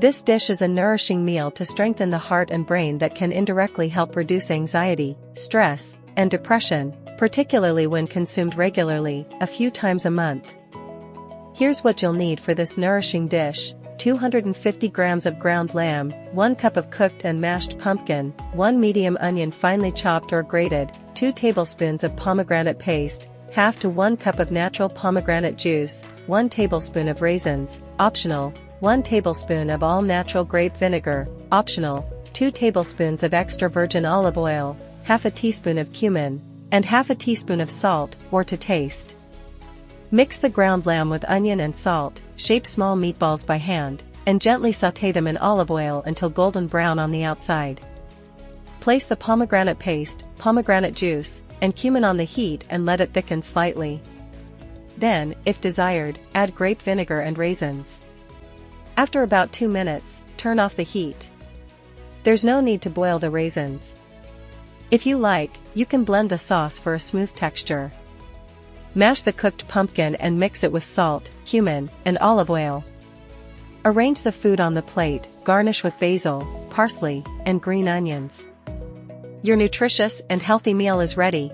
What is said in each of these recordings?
This dish is a nourishing meal to strengthen the heart and brain that can indirectly help reduce anxiety, stress, and depression, particularly when consumed regularly, a few times a month. Here's what you'll need for this nourishing dish: 250 grams of ground lamb, 1 cup of cooked and mashed pumpkin, 1 medium onion finely chopped or grated, 2 tablespoons of pomegranate paste, half to 1 cup of natural pomegranate juice, 1 tablespoon of raisins, optional, 1 tablespoon of all-natural grape vinegar, optional, 2 tablespoons of extra virgin olive oil, half a teaspoon of cumin, and half a teaspoon of salt, or to taste. Mix the ground lamb with onion and salt, shape small meatballs by hand, and gently sauté them in olive oil until golden brown on the outside. Place the pomegranate paste, pomegranate juice, and cumin on the heat and let it thicken slightly. Then, if desired, add grape vinegar and raisins. After about 2 minutes, turn off the heat. There's no need to boil the raisins. If you like, you can blend the sauce for a smooth texture. Mash the cooked pumpkin and mix it with salt, cumin, and olive oil. Arrange the food on the plate, garnish with basil, parsley, and green onions. Your nutritious and healthy meal is ready.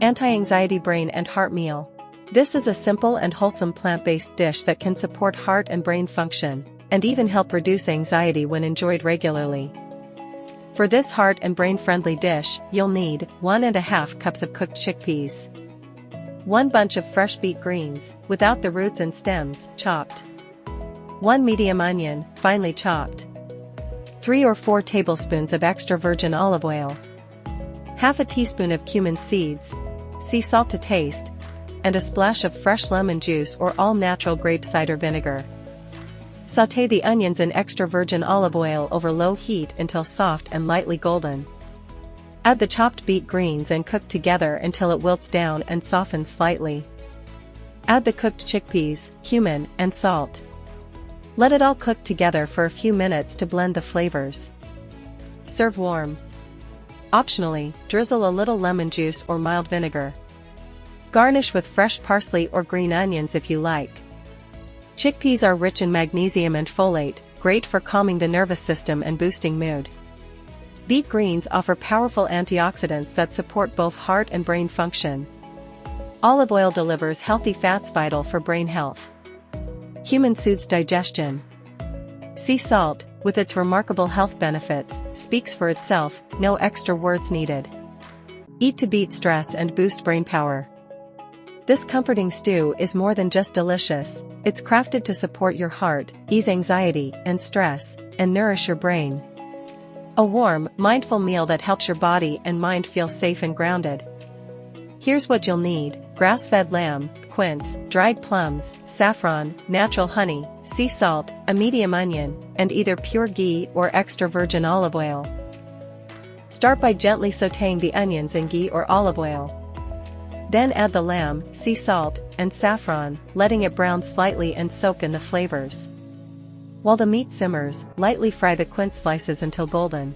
Anti-anxiety brain and heart meal. This is a simple and wholesome plant-based dish that can support heart and brain function, and even help reduce anxiety when enjoyed regularly. For this heart and brain-friendly dish, you'll need 1½ cups of cooked chickpeas, 1 bunch of fresh beet greens, without the roots and stems, chopped, 1 medium onion, finely chopped, 3 or 4 tablespoons of extra virgin olive oil, half a teaspoon of cumin seeds, sea salt to taste, and a splash of fresh lemon juice or all-natural grape cider vinegar. Sauté the onions in extra virgin olive oil over low heat until soft and lightly golden. Add the chopped beet greens and cook together until it wilts down and softens slightly. Add the cooked chickpeas, cumin, and salt. Let it all cook together for a few minutes to blend the flavors. Serve warm. Optionally, drizzle a little lemon juice or mild vinegar. Garnish with fresh parsley or green onions if you like. Chickpeas are rich in magnesium and folate, great for calming the nervous system and boosting mood. Beet greens offer powerful antioxidants that support both heart and brain function. Olive oil delivers healthy fats vital for brain health. Cumin soothes digestion. Sea salt, with its remarkable health benefits, speaks for itself, no extra words needed. Eat to beat stress and boost brain power. This comforting stew is more than just delicious, it's crafted to support your heart, ease anxiety and stress, and nourish your brain. A warm, mindful meal that helps your body and mind feel safe and grounded. Here's what you'll need: grass-fed lamb, quince, dried plums, saffron, natural honey, sea salt, a medium onion, and either pure ghee or extra virgin olive oil. Start by gently sautéing the onions in ghee or olive oil. Then add the lamb, sea salt, and saffron, letting it brown slightly and soak in the flavors. While the meat simmers, lightly fry the quince slices until golden.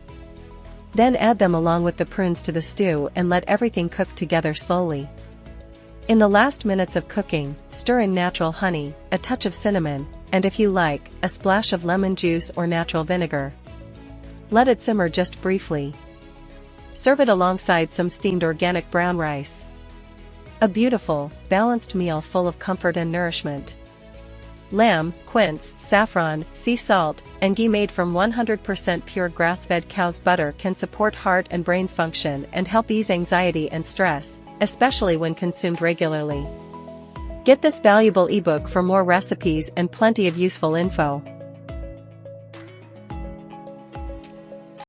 Then add them along with the prunes to the stew and let everything cook together slowly. In the last minutes of cooking, stir in natural honey, a touch of cinnamon, and if you like, a splash of lemon juice or natural vinegar. Let it simmer just briefly. Serve it alongside some steamed organic brown rice. A beautiful, balanced meal full of comfort and nourishment. Lamb, quince, saffron, sea salt, and ghee made from 100% pure grass-fed cow's butter can support heart and brain function and help ease anxiety and stress, especially when consumed regularly. Get this valuable ebook for more recipes and plenty of useful info.